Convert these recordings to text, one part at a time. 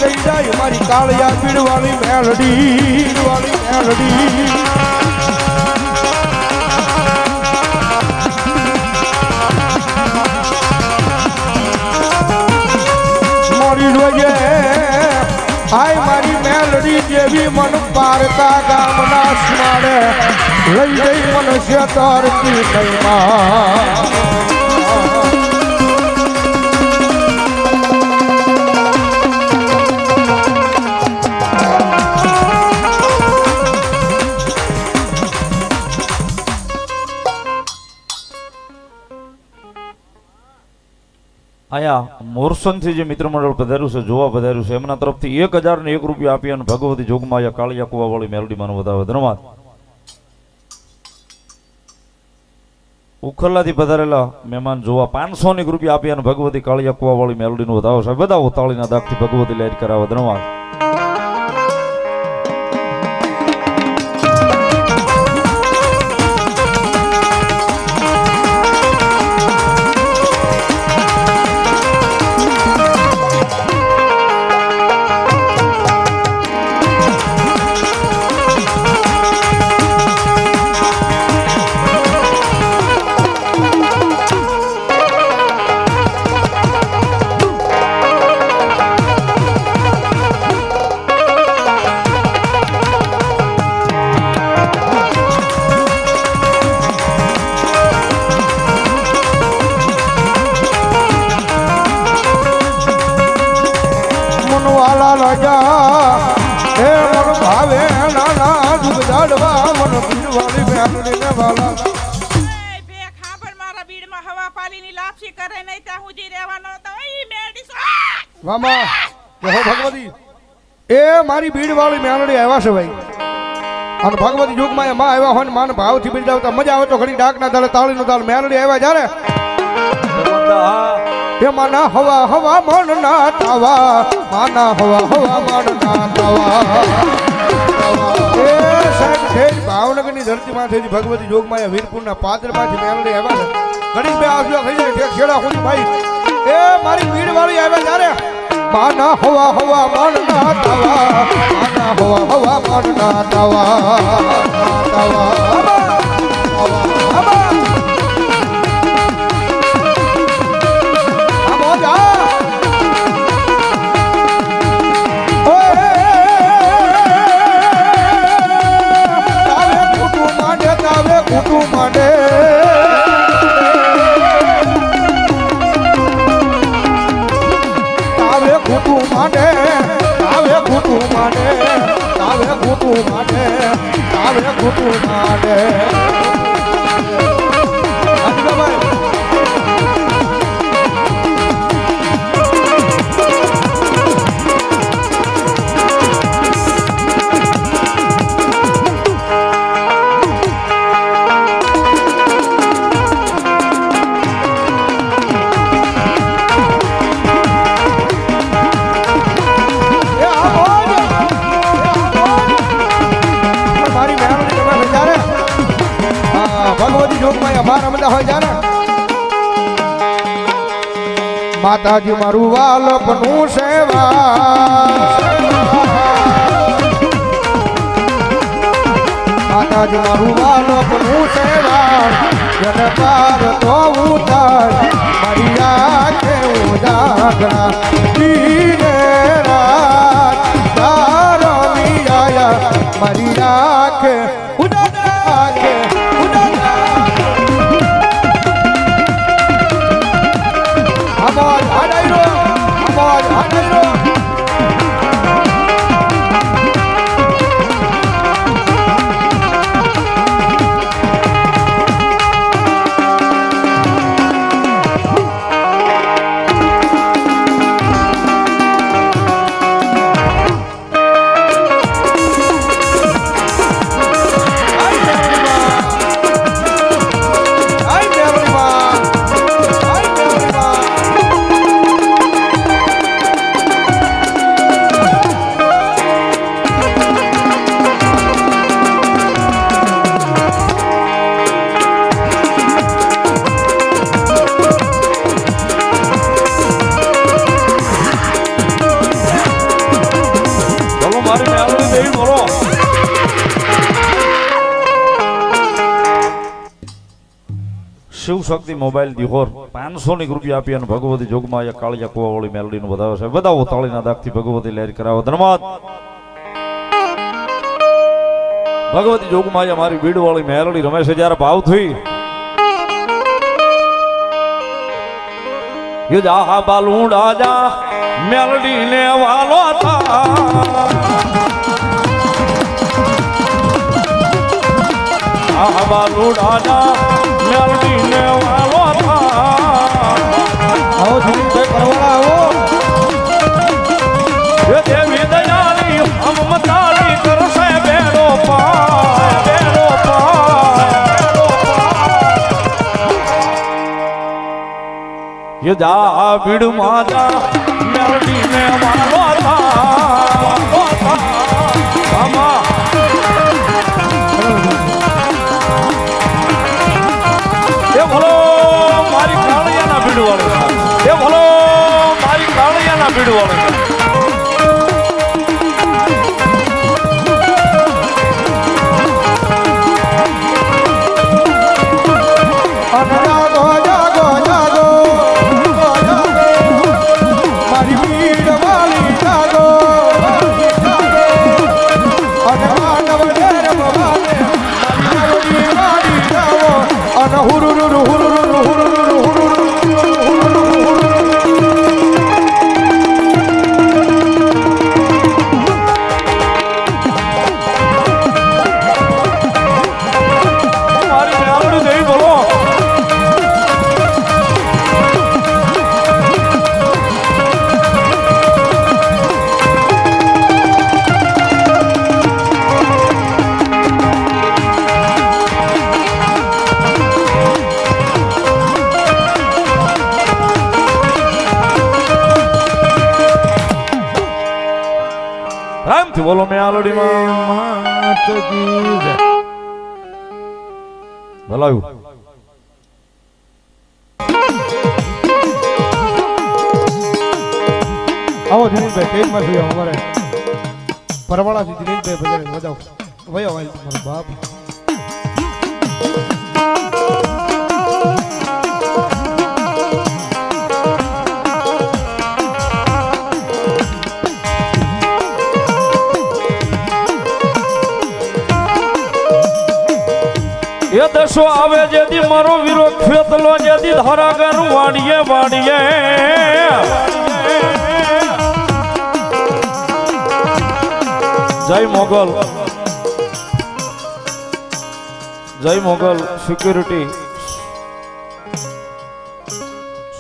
લઈ જાય મારી કાળિયા પીડવાળી મેલડી વાળી મેલડી મારી રોજે આય મારી મેલડી જેવી મન પારતા ગામના સ્માડે લઈ જઈ મનુષ્ય તરતી કઈમાં અહીંયા મોરસનથી જે મિત્ર મંડળ પધાર્યું છે જોવા પધાર્યું છે એમના તરફથી 1001 રૂપિયા આપી અને ભગવતી જોગમાયા કાળિયા કુવા વાળી મેલડીમાં વધાવે ધન્યવાદ. ઉખરલાથી પધારેલા મહેમાન જોવા 500 રૂપિયા આપી અને ભગવતી કાળિયા કુવા વાળી મેલડીનું વધાવો છે. બધા ઉતાળીના દાગથી ભગવતી લહેર કરાવે ધન્યવાદ. એ મારી ભીડ વાળી મેલડી આવ્યા છે ભાઈ અને ભગવતી યુગમાં એમાં આવ્યા હોય ને માન ભાવથી બિરદાવતા મજા આવે તો ઘડી ડાકના તાલે તાળીનો તાલ મેલડી આવ્યા જ્યારે એ માના હવા હવા મન ના તાવા માના હવા હવા મન ના તાવા એ સાહેબ ખેડ ભાવનગરની ધરતીમાંથી ભગવતી જોગમાયા વીરપુરના પાદરમાંથી મેલડી આવ્યા છે ઘડી બે આવ્યો થઈ જાય ઠેક છેડા ખુદ ભાઈ એ મારી ભીડ વાળી આવ્યા જ્યારે માના હવા હવા મન ના તાવા માના હવા હવા મન ના તાવા તાવા માતાજી મારું વાલપનું સેવા માતાજી મારું વાલપનું સેવા જન પાર તો ઉતાર મારી આંખે ઉજાગરા દીને રાત તારો મિયાયા મારી આંખે મારી મેલડી દેવી બોલો. શિવ શક્તિ મોબાઈલ દિહોર 500 રૂપિયા આપી અને ભગવતી જોગમાં કાળિયા કુવા વાળી મેલડી નું વધાવે છે. બધાઓ તાળીના દાગથી ભગવતી લહેર કરાવો. ધન્યવાદ. ભગવતી જોગમાં મારી બીડ વાળી મેલડી રમે છે જ્યારે ભાવ થઈ જા બાલુડા જા મેલડી ને વાલો થા આ બાલુડા જા મેલડી ને વાલો થા આવો દિલીપભાઈ પરવાળા આવો. એ દેવી દયાળી હમ મતાળી કરશે બેડો પાર બેડો પાર ये जा बीड़ माता मेलडी ने वालो था मामा ये भलो मारी कालिया ना बीड़ वाले ये भलो मारी कालिया ना बीड़ वाले જાગો જાગો જાગો મારી પીડ વાળી જાગો અને માનવ ડેર ભવાને મારી વાળી જાવો અને હુરુરુરુ હુરુરુરુ હુરુરુરુ હુરુરુરુ મારી મેલડી દેવી બોલો. રામથી બોલો મેલડી માં ભલાયું. આવો દિલીપભાઈ કેજમાં જોઈએ અમારે પરવાળાથી દિલીપભાઈ બજારે વધાવો વયો વાય તમારો બાપ. એ દશો આવે જેથી મારો વીરો ખેતલો જેથી ધારા કરું વાડીએ વાડીએ જય મોગલ સિક્યુરિટી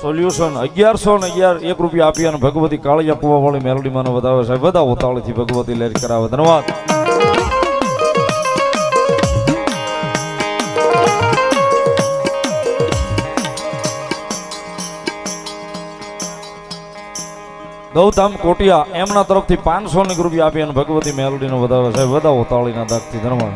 સોલ્યુશન 1111 રૂપિયા આપી અને ભગવતી કાળિયા કુવા વાળી મેલડી માં વધાવે છે. બધા ઉતાવળથી ભગવતી લહેર કરાવે. ધન્યવાદ. ગૌતમ કોટિયા એમના તરફથી 500 રૂપિયા આપી અને ભગવતી મેલડી નો વધાવે છે. બધા તાળીના દાગથી. ધન્યવાદ.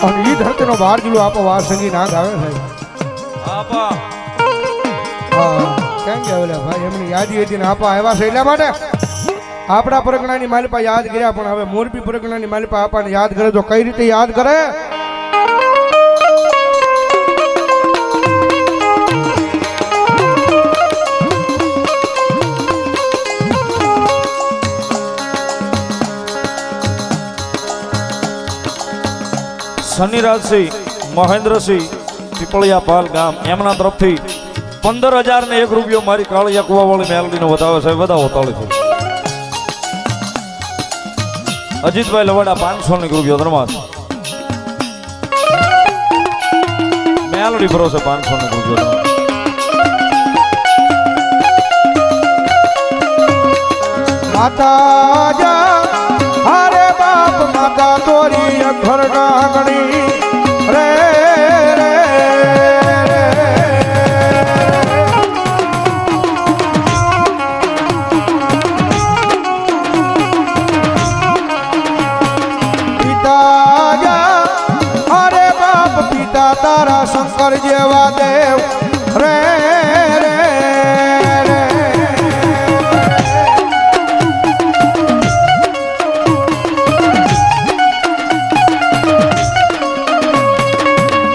અને ઈ ધરતીનો બહાર જુલો આપો વાર સંગી ના ગાવે સાહેબ. આપા હા કેમ કે ઓલા ભાઈ એમની યાદી હતી ને આપા આવ્યા છે એટલા માટે આપણા પરગણાની માલિપા યાદ કર્યા. પણ હવે મોરબી પરગણાની માલિપા આપાને યાદ કરે તો કઈ રીતે યાદ કરે? શનિરાજસિંહ મહેન્દ્રસિંહ પીપળિયા પાલ ગામ એમના તરફથી 15,001 રૂપિયો મારી કાળિયા કુવા વાળી મેલડી નો વધાવે છે. બધા હોતાળીથી. અજીતભાઈ લવાડા 500 રૂપિયો. ધન્યવાદ. મેલડી ભરોસે 500 રૂપિયો. માતા જા હારે બાપ માતા તોરી અખર નાગણી રે રે પિતા જા હારે બાપ પિતા દાતા તારા શંકર જેવા દેવ રે રે રે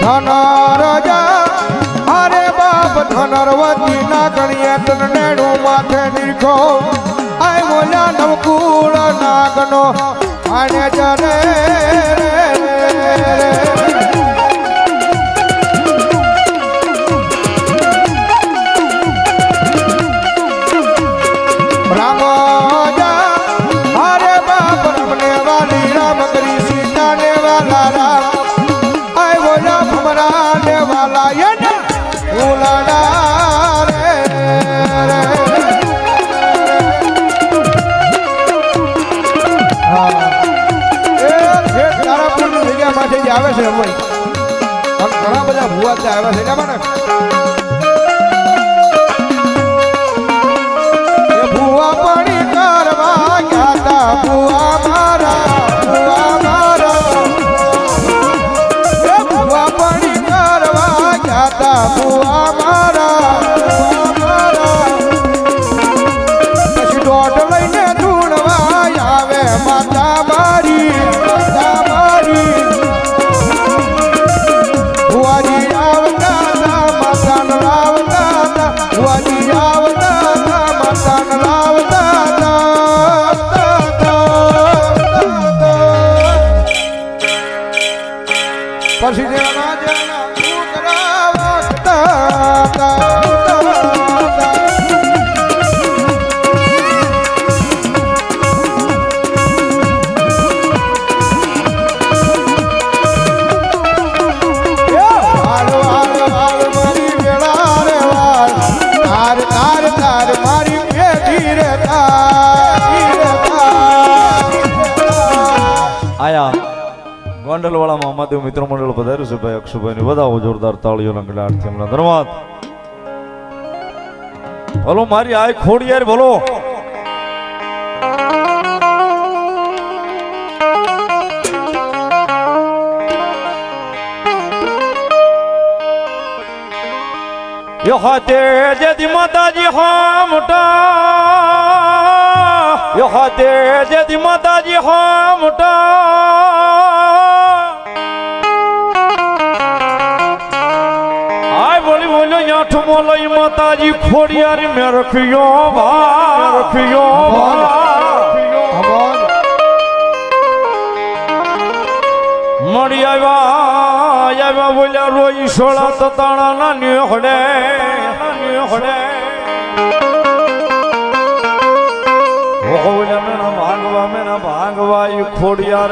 ધનરજા અરે બાપ ધનરવતી ના ગણીએ તનેડું માથે નીખો આય મોલા નવકુળ નાગનો આને જરે રામજા અરે બાપ રમને વાલી રામ કરી સીતા ને વાલા રામ આય બોલા ભમરા ને વાલા યને ઉલાડા રે હા એ શેઠ તારાપુરની જગ્યામાંથી જે આવે છે ભાઈ અને ઘણા બધા ભુવા ત્યાં આવ્યા છે એમાં ને એ ભુવા પાણી કરવા ગયા તા ભુવા મારા પાણી કરવા ગયા તા ભુવા મારા પછી દોઢ લઈને ધૂણવા આવે માતા મારી ભુવાજી આવતા હતા માતા ન લાવતા હતા ભુવાજી આવતા હતા માતા ન લાવતા હતા પછી જેના જેના કુકરા વાગતા મારી પેઢી રે આયા ગોંડલવાળામાં મહાદેવ મિત્ર મંડળ પધાર્યું છે ભાઈ અક્ષુભાઈ ની વધાવો જોરદાર તાળીઓના ગળાથી હમણાં ધન્યવાદ બોલો મારી આય ખોડિયાર બોલો યો હાથે જેદી માતાજી હા મોટા યો હાથે જેદી માતાજી હા મોટા આય બોલી બોલો યાઠ મોલઈ માતાજી ખોડિયારી મે રખ્યો મળી આવ્યા બોલ્યા રોઈ સોળા તતાણા ના ન્યોહડે મેના ભાંગવા ઈ ખોડિયાર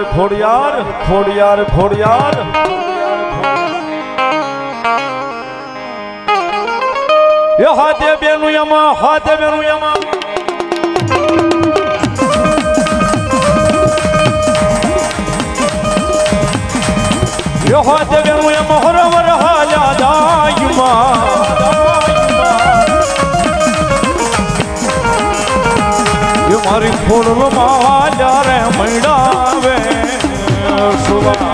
એ હાથે બેનું યમા યો હાથે બેનું યમા હરવર હાલ્યા જાયમાં યો મારી ખોડમાં જ્યારે મૈડાવે સુવા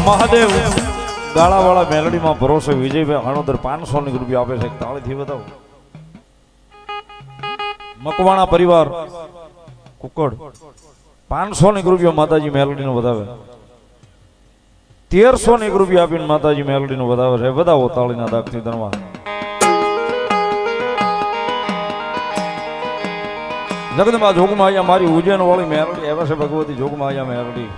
મહાદેવ ગાળાવાળા મેલડીમાં ભરોસે વિજયભાઈ હણોદર 500 રૂપિયા આપે છે તાળીથી બતાવો મકવાણા પરિવાર કુકડ 500 રૂપિયા માતાજી મેલડીનો વધાવે 1300 રૂપિયા આપીને માતાજી મેલડીનો વધાવે છે બતાવો તાળીના દાગથી ધન્યવાદ જગદંબા જોગમાયા મારી ઉજ્જૈન વાળી મેરડી એવા છે ભગવતી જોગમાયા મેરડી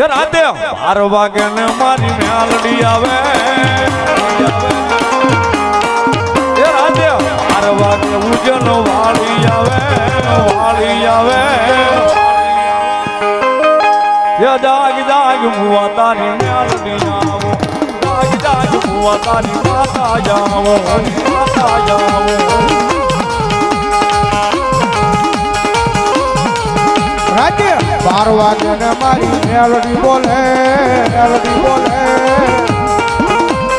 એ રાતે 12 વાગે ને મારી મેલડી આવે એ રાતે 12 વાગે ઉજ્જૈન વાળી આવે એ દાગ દાગ મુવા તારી મેલડી આવો દાગ દાગ મુવા તારી માતા જાવો રાજ્ય 12 વાગે ને મારી મેલડી બોલે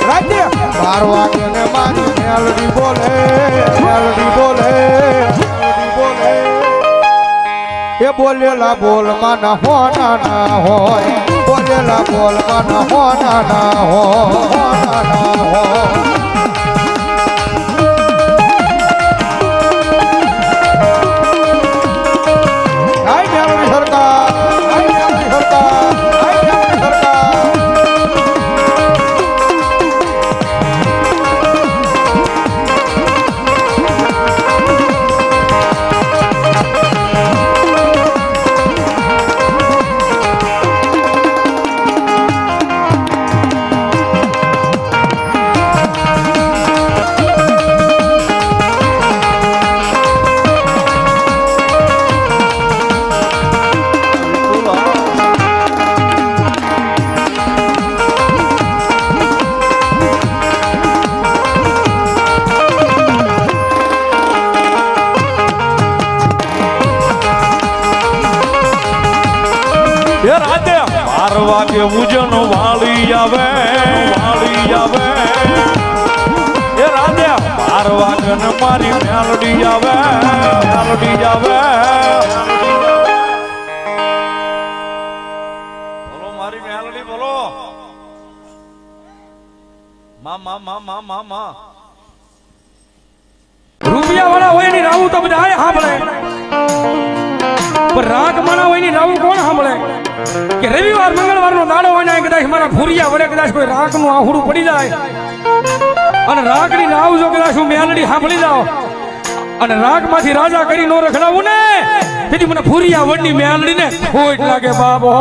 રાજ્ય 12 વાગે ને મારી મેલડી બોલે એ બોલેલા બોલ માં હોના ના હોય બોલેલા બોલ માં હોના ના હોય એ રાતે 12 વાગે ઉજ્જૈન વાળી આવે એ રાતે 12 વાગે ને મારી મેલડી આવે બોલો મારી મેલડી બોલો મા રૂપિયા વાળા હોય ની રાવું તો બધા સાંભળે પણ રાગ માણા હોય ની રાવું કોણ સાંભળે કે રવિવાર મંગળવાર નો દાડો હોય ને કદાચ મારા ભૂરિયા વડે કદાચ કોઈ રાગ નું આહુડું પડી જાય અને રાગ ની રાવ જો કદાચ હું મેલડી સાંભળી જાઉં અને રાગ માંથી રાજા કરી નો રખડાવું ને તેથી મને ભૂરિયા વડની મેલડી ને ખોટ લાગે બાબો